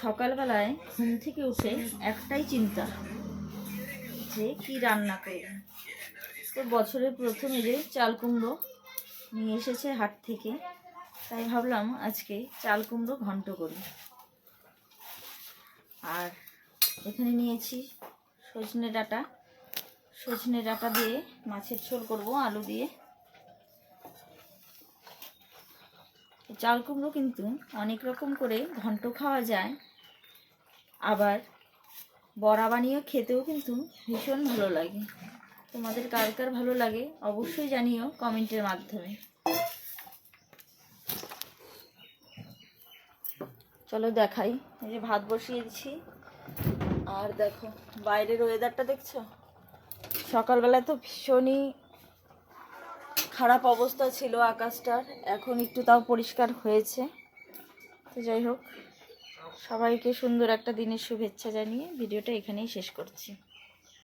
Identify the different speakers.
Speaker 1: সকালবেলায় ঘুম থেকে উঠে একটাই চিন্তা যে কি রান্না করব। তো বছরের প্রথমে যে চাল কুমড়ো নিয়ে এসেছে হাট থেকে, তাই ভাবলাম আজকে চাল কুমড়ো ঘন্ট করি। আর এখানে নিয়েছি সজনে ডাঁটা দিয়ে মাছের ঝোল করব আলু দিয়ে। চাল কুমড়ো কিন্তু অনেক রকম করে ঘন্ট খাওয়া যায়, আবার বড়া বানিয়ে খেতেও কিন্তু ভীষণ ভালো লাগে। তোমাদের কার কার ভালো লাগে অবশ্যই জানিও কমেন্টের মাধ্যমে। চলো দেখাই। এই যে ভাত বসিয়েছি, আর দেখো বাইরের ওয়েদারটা দেখছো। সকালবেলা তো ভীষণই খারাপ অবস্থা ছিল আকাশটার, এখন একটু তাও পরিষ্কার হয়েছে। তো যাই হোক, সবাইকে সুন্দর একটা দিনের শুভেচ্ছা জানিয়ে ভিডিওটা এখানেই শেষ করছি।